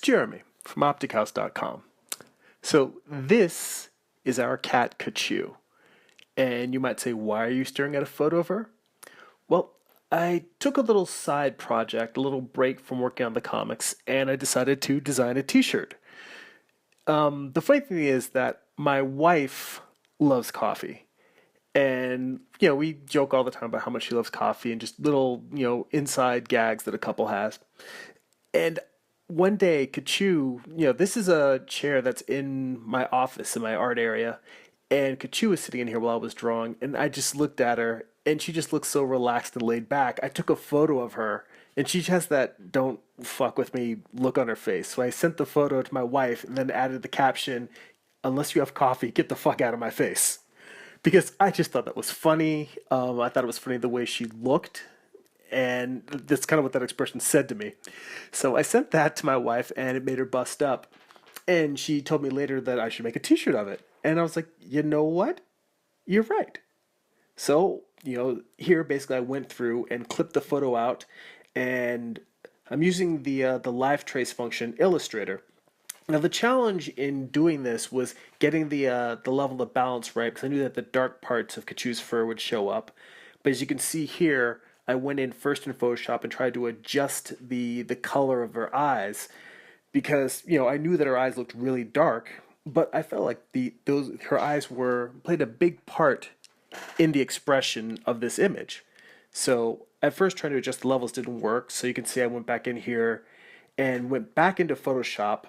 Jeremy from OpticHouse.com. So this is our cat Kachu. And you might say, why are you staring at a photo of her? Well, I took a little side project, a little break from working on the comics, and I decided to design a t-shirt. The funny thing is that my wife loves coffee. And, we joke all the time about how much she loves coffee and just little, inside gags that a couple has. And one day, Kachu, this is a chair that's in my office, in my art area. And Kachu was sitting in here while I was drawing. And I just looked at her, and she just looked so relaxed and laid back. I took a photo of her, and she has that don't fuck with me look on her face. So I sent the photo to my wife and then added the caption, unless you have coffee, get the fuck out of my face. Because I just thought that was funny. I thought it was funny the way she looked. And that's kind of what that expression said to me. So I sent that to my wife, and it made her bust up. And she told me later that I should make a t-shirt of it. And I was like, you know what? You're right. So, here basically I went through and clipped the photo out, and I'm using the live trace function Illustrator. Now the challenge in doing this was getting the level of balance right, because I knew that the dark parts of Kachu's fur would show up. But as you can see here, I went in first in Photoshop and tried to adjust the color of her eyes, because I knew that her eyes looked really dark, but I felt like her eyes played a big part in the expression of this image. So at first trying to adjust the levels didn't work. So you can see I went back in here and went back into Photoshop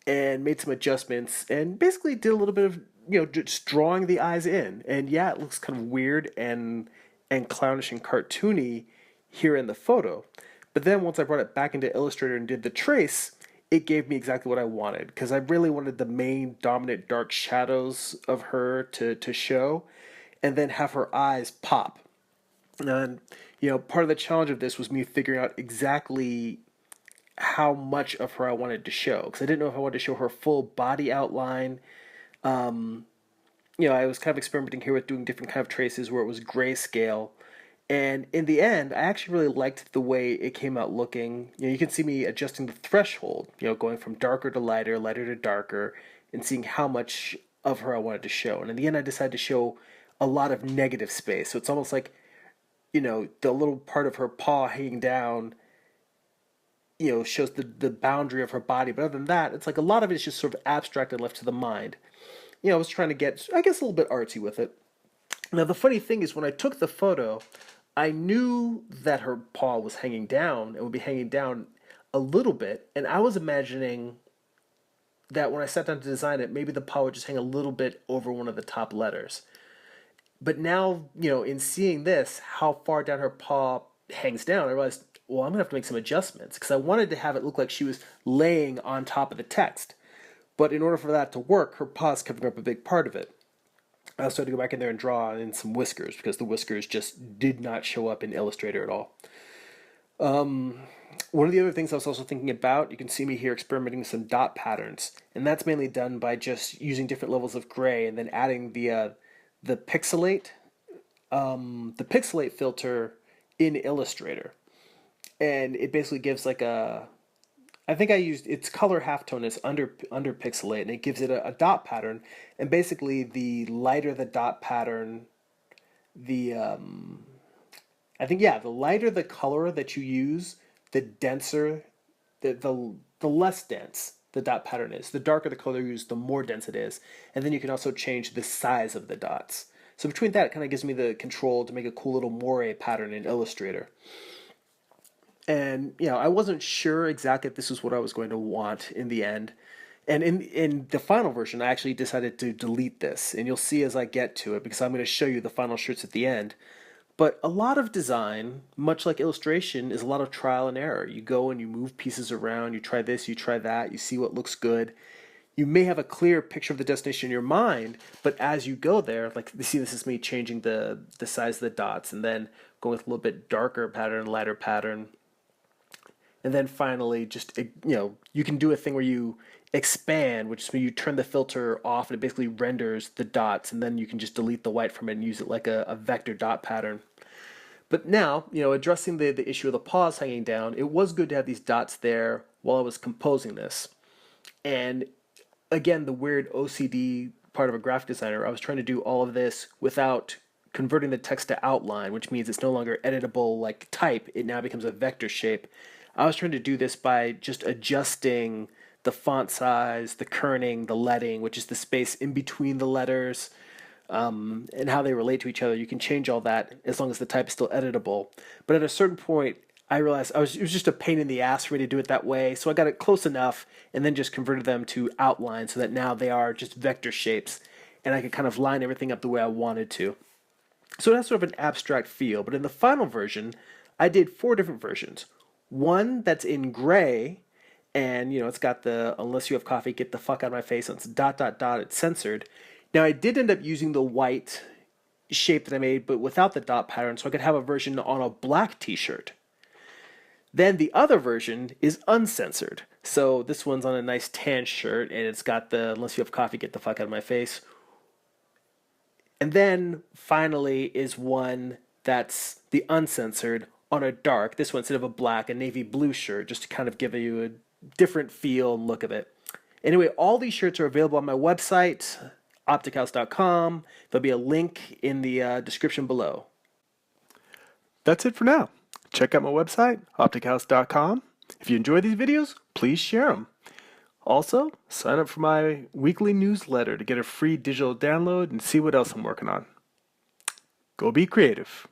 and made some adjustments and basically did a little bit of just drawing the eyes in. And yeah, it looks kind of weird and clownish and cartoony here in the photo. But then once I brought it back into Illustrator and did the trace, it gave me exactly what I wanted, because I really wanted the main dominant dark shadows of her to show, and then have her eyes pop. And part of the challenge of this was me figuring out exactly how much of her I wanted to show, because I didn't know if I wanted to show her full body outline. I was kind of experimenting here with doing different kind of traces where it was grayscale. And in the end, I actually really liked the way it came out looking. You can see me adjusting the threshold, going from darker to lighter, lighter to darker, and seeing how much of her I wanted to show. And in the end, I decided to show a lot of negative space. So it's almost like, the little part of her paw hanging down, shows the boundary of her body. But other than that, it's like a lot of it is just sort of abstract and left to the mind. I was trying to get, I guess, a little bit artsy with it. Now, the funny thing is, when I took the photo, I knew that her paw was hanging down and would be hanging down a little bit. And I was imagining that when I sat down to design it, maybe the paw would just hang a little bit over one of the top letters. But now, in seeing this, how far down her paw hangs down, I realized, well, I'm going to have to make some adjustments, because I wanted to have it look like she was laying on top of the text. But in order for that to work, her paw's covering up a big part of it. I also had to go back in there and draw in some whiskers, because the whiskers just did not show up in Illustrator at all. One of the other things I was also thinking about, you can see me here experimenting with some dot patterns, and that's mainly done by just using different levels of gray and then adding the pixelate filter in Illustrator. And it basically gives like I think I used its color halftone is under pixelate, and it gives it a dot pattern. And basically, the lighter the dot pattern, the the lighter the color that you use, the denser, the less dense the dot pattern is. The darker the color you use, the more dense it is. And then you can also change the size of the dots. So between that, it kind of gives me the control to make a cool little moire pattern in Illustrator. And, I wasn't sure exactly if this was what I was going to want in the end. And in the final version, I actually decided to delete this. And you'll see as I get to it, because I'm going to show you the final shirts at the end. But a lot of design, much like illustration, is a lot of trial and error. You go and you move pieces around, you try this, you try that, you see what looks good. You may have a clear picture of the destination in your mind, but as you go there, like you see, this is me changing the size of the dots, and then going with a little bit darker pattern, lighter pattern. And then finally, just, you can do a thing where you expand, which is when you turn the filter off and it basically renders the dots, and then you can just delete the white from it and use it like a vector dot pattern. But now, addressing the issue of the paws hanging down, it was good to have these dots there while I was composing this. And again, the weird OCD part of a graphic designer, I was trying to do all of this without converting the text to outline, which means it's no longer editable like type. It now becomes a vector shape. I was trying to do this by just adjusting the font size, the kerning, the leading, which is the space in between the letters, and how they relate to each other. You can change all that as long as the type is still editable. But at a certain point, I realized it was just a pain in the ass for me to do it that way. So I got it close enough and then just converted them to outline so that now they are just vector shapes and I could kind of line everything up the way I wanted to. So it has sort of an abstract feel. But in the final version, I did 4 different versions. One that's in gray, and it's got the unless you have coffee, get the fuck out of my face, and it's dot dot dot, it's censored. Now I did end up using the white shape that I made, but without the dot pattern, so I could have a version on a black t-shirt. Then the other version is uncensored. So this one's on a nice tan shirt, and it's got the unless you have coffee, get the fuck out of my face. And then finally is one that's the uncensored on a dark, this one instead of a black, a navy blue shirt, just to kind of give you a different feel and look of it. Anyway, all these shirts are available on my website, optichouse.com. There'll be a link in the description below. That's it for now. Check out my website, optichouse.com. If you enjoy these videos, please share them. Also, sign up for my weekly newsletter to get a free digital download and see what else I'm working on. Go be creative.